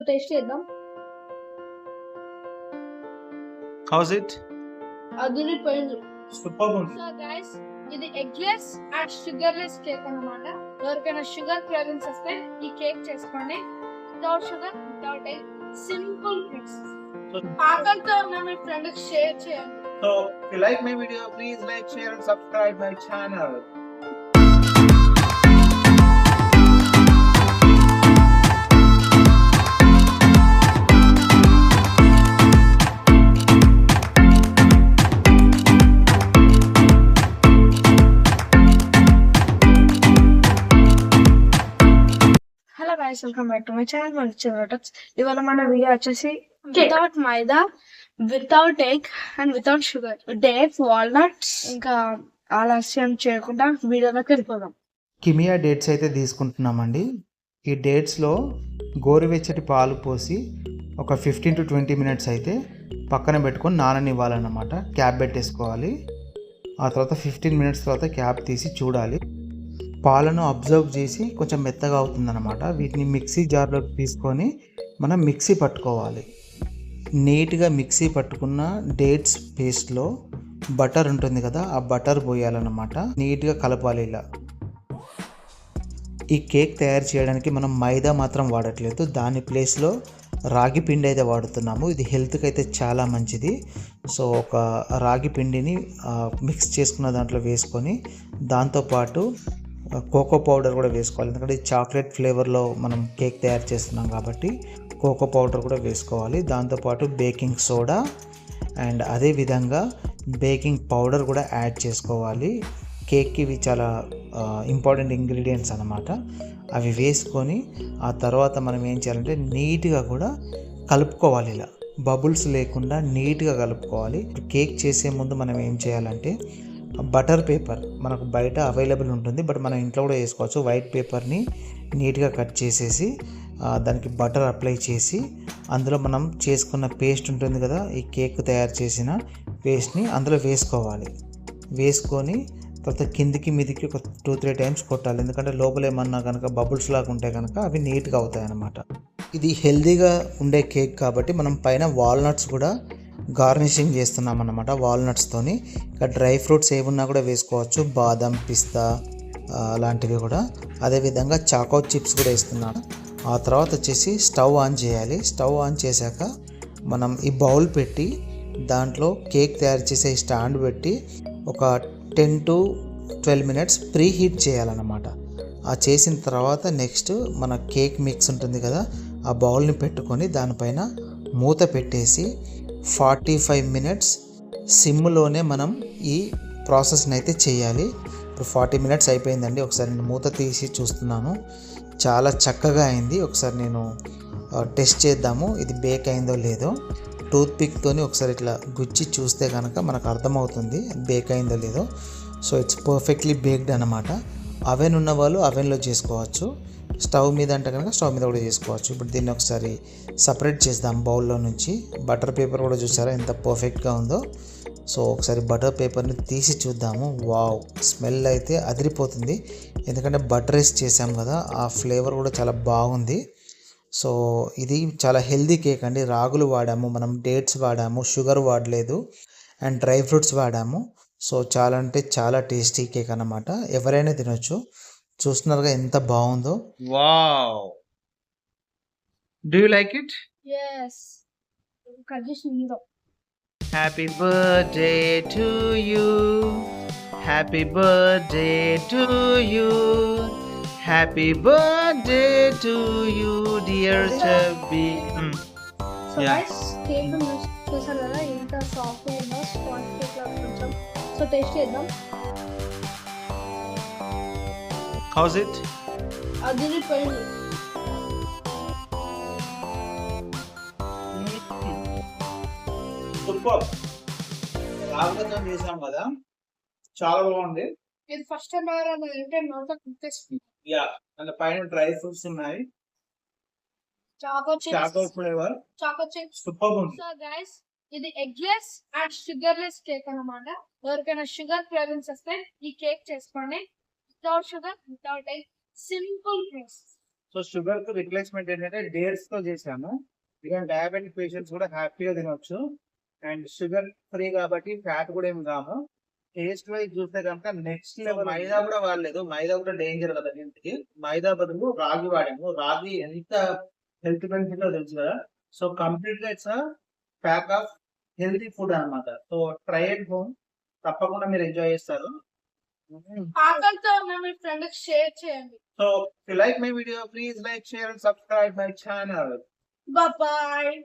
Taste చేద్దాం. How's it? అదిరిపోయింది. Superb ఉంది. సో గైస్, ఇది ఎగ్లెస్ అండ్ షుగర్లెస్ కేక్ అన్నమాట. ఎవరికైనా షుగర్ క్రేవింగ్స్ వస్తే ఈ కేక్ చేసుకోండి. Without sugar, without egg, simple cakes. ఆకలితో ఉన్న మీ ఫ్రెండ్ కి షేర్ చేయండి. So, if you like my video, please like, share and subscribe my channel. Hello guys, welcome back to my channel మంచి. ఇవాళ మన వీడియో వచ్చేసి without maida, without egg and without sugar, dates, walnuts, ఇంకా ఆలస్యం చేయకుండా వీడియోలోకి వెళ్ళిపోదాం. కిమియా డేట్స్ అయితే తీసుకుంటున్నామండి. ఈ డేట్స్లో గోరువెచ్చటి పాలు పోసి ఒక 15 to 20 మినిట్స్ అయితే పక్కన పెట్టుకొని నాననివ్వాలన్నమాట. క్యాప్ పెట్టేసుకోవాలి. ఆ తర్వాత 15 మినిట్స్ తర్వాత క్యాప్ తీసి చూడాలి. పాలను అబ్జర్వ్ చేసి కొంచెం మెత్తగా అవుతుందన్నమాట. వీటిని మిక్సీ జార్లోకి తీసుకొని మనం మిక్సీ పట్టుకోవాలి. నీట్గా మిక్సీ పట్టుకున్న డేట్స్ పేస్ట్లో బటర్ ఉంటుంది కదా, ఆ బటర్ పోయాలన్నమాట. నీట్గా కలపాలి ఇలా. ఈ కేక్ తయారు చేయడానికి మనం మైదా మాత్రం వాడట్లేదు, దాని ప్లేస్లో రాగి పిండి అయితే వాడుతున్నాము. ఇది హెల్త్కి అయితే చాలా మంచిది. సో ఒక రాగి పిండిని మిక్స్ చేసుకున్న దాంట్లో వేసుకొని దాంతోపాటు కోకో పౌడర్ కూడా వేసుకోవాలి. ఎందుకంటే చాక్లెట్ ఫ్లేవర్లో మనం కేక్ తయారు చేస్తున్నాం కాబట్టి కోకో పౌడర్ కూడా వేసుకోవాలి. దాంతోపాటు బేకింగ్ సోడా అండ్ అదేవిధంగా బేకింగ్ పౌడర్ కూడా యాడ్ చేసుకోవాలి. కేక్కి ఇవి చాలా ఇంపార్టెంట్ ఇంగ్రీడియంట్స్ అన్నమాట. అవి వేసుకొని ఆ తర్వాత మనం ఏం చేయాలంటే నీట్గా కూడా కలుపుకోవాలి. ఇలా బబుల్స్ లేకుండా నీట్గా కలుపుకోవాలి. కేక్ చేసే ముందు మనం ఏం చేయాలంటే బటర్ పేపర్ మనకు బయట అవైలబుల్ ఉంటుంది, బట్ మనం ఇంట్లో కూడా వేసుకోవచ్చు. వైట్ పేపర్ని నీట్గా కట్ చేసేసి దానికి బటర్ అప్లై చేసి అందులో మనం చేసుకున్న పేస్ట్ ఉంటుంది కదా, ఈ కేక్ తయారు చేసిన పేస్ట్ని అందులో వేసుకోవాలి. వేసుకొని తర్వాత కిందికి మీదికి ఒక 2-3 టైమ్స్ కొట్టాలి. ఎందుకంటే లోపల ఏమన్నా కనుక బబుల్స్ లాగా ఉంటే కనుక అవి నీట్గా అవుతాయి అన్నమాట. ఇది హెల్తీగా ఉండే కేక్ కాబట్టి మనం పైన వాల్నట్స్ కూడా గార్నిషింగ్ చేస్తున్నాం అన్నమాట. వాల్నట్స్తోని ఇంకా డ్రై ఫ్రూట్స్ ఏమున్నా కూడా వేసుకోవచ్చు, బాదం, పిస్తా అలాంటివి కూడా. అదేవిధంగా చాకో చిప్స్ కూడా వేస్తున్నాను. ఆ తర్వాత వచ్చేసి స్టవ్ ఆన్ చేయాలి. స్టవ్ ఆన్ చేశాక మనం ఈ బౌల్ పెట్టి దాంట్లో కేక్ తయారు చేసే స్టాండ్ పెట్టి ఒక 10 to 12 మినిట్స్ ప్రీ హీట్ చేయాలన్నమాట. ఆ చేసిన తర్వాత నెక్స్ట్ మన కేక్ మిక్స్ ఉంటుంది కదా, ఆ బౌల్ని పెట్టుకొని దానిపైన మూత పెట్టేసి 45 మినిట్స్ సిమ్లోనే మనం ఈ ప్రాసెస్ని అయితే చేయాలి. ఇప్పుడు 40 మినిట్స్ అయిపోయిందండి. ఒకసారి నేను మూత తీసి చూస్తున్నాను, చాలా చక్కగా అయింది. ఒకసారి నేను టెస్ట్ చేద్దాము ఇది బేక్ అయిందో లేదో. టూత్ పిక్తోని ఒకసారి ఇట్లా గుచ్చి చూస్తే కనుక మనకు అర్థమవుతుంది బేక్ అయిందో లేదో. సో ఇట్స్ పర్ఫెక్ట్లీ బేక్డ్ అనమాట. అవెన్ ఉన్న వాళ్ళు అవెన్లో చేసుకోవచ్చు, స్టవ్ మీద అంటే కనుక స్టవ్ మీద కూడా చేసుకోవచ్చు. ఇప్పుడు దీన్ని ఒకసారి సపరేట్ చేద్దాం బౌల్లో నుంచి. బటర్ పేపర్ కూడా చూసారా ఎంత పర్ఫెక్ట్గా ఉందో. సో ఒకసారి బటర్ పేపర్ని తీసి చూద్దాము. వావ్, స్మెల్ అయితే అదిరిపోతుంది. ఎందుకంటే బటర్ వేసి చేసాం కదా, ఆ ఫ్లేవర్ కూడా చాలా బాగుంది. సో ఇది చాలా హెల్దీ కేక్ అండి. రాగులు వాడాము మనం, డేట్స్ వాడాము, షుగర్ వాడలేదు, అండ్ డ్రై ఫ్రూట్స్ వాడాము. సో చాలా అంటే చాలా టేస్టీ కేక్ అన్నమాట. ఎవరైనా తినొచ్చు. చూస్తున్నారుగా ఎంత బాగుందో. Wow. Do you like it? yes cut చేసి నీలో. Happy birthday to you. Happy birthday to you. Happy birthday to you, dear Chubby. So Yeah. Guys, cake చూసారు కదా ఎంత సాఫ్ట్ ఉందో, స్పాంజ్ కేక్ లాగా కొంచెం. సో టేస్ట్ చేద్దాం. How's it? అదిరిపోయింది. సూపర్. రాగులతో చేసాం కదా, చాలా బాగుంది. ఇది ఫస్ట్ టైం అంటే నోట కుట్టేస్తుంది. యా, అండ్ పైన డ్రై ఫ్రూట్స్ ఉన్నాయి, choco flavour, choco chips. Super ఉంది. సో గైస్, ఇది ఎగ్లెస్ అండ్ షుగర్లెస్ కేక్ అన్నమాట. ఎవరికైనా షుగర్ క్రేవింగ్స్ వస్తే ఈ కేక్ చేసుకోండి. Without sugar, without egg, simple cake. So sugar కు రిప్లేస్మెంట్ ఏంటంటే డేట్స్ తో చేసాము. ఇక డయాబెటిక్ పేషెంట్స్ కూడా హ్యాపీగా తినొచ్చు. అండ్ షుగర్ ఫ్రీ కాబట్టి ఫ్యాట్ కూడా ఏమి కాము. టేస్ట్ వైజ్ చూస్తే కనుక నెక్స్ట్ లెవెల్. మైదా కూడా వాడలేదు, మైదా కూడా డేంజర్ కదా ఇంటికి. మైదా బదులు రాగి వాడాము. రాగి ఎంత హెల్త్ బెనిఫిట్ తెలుసు కదా. సో కంప్లీట్ గా it's pack of healthy food అన్నమాట. సో ట్రై ఎట్ హోమ్, తప్పకుండా మీరు ఎంజాయ్ చేస్తారు. ఆకలితో ఉన్న మీ ఫ్రెండ్ షేర్ చేయండి. So if you like my video, please like, share and subscribe my channel. Bye bye.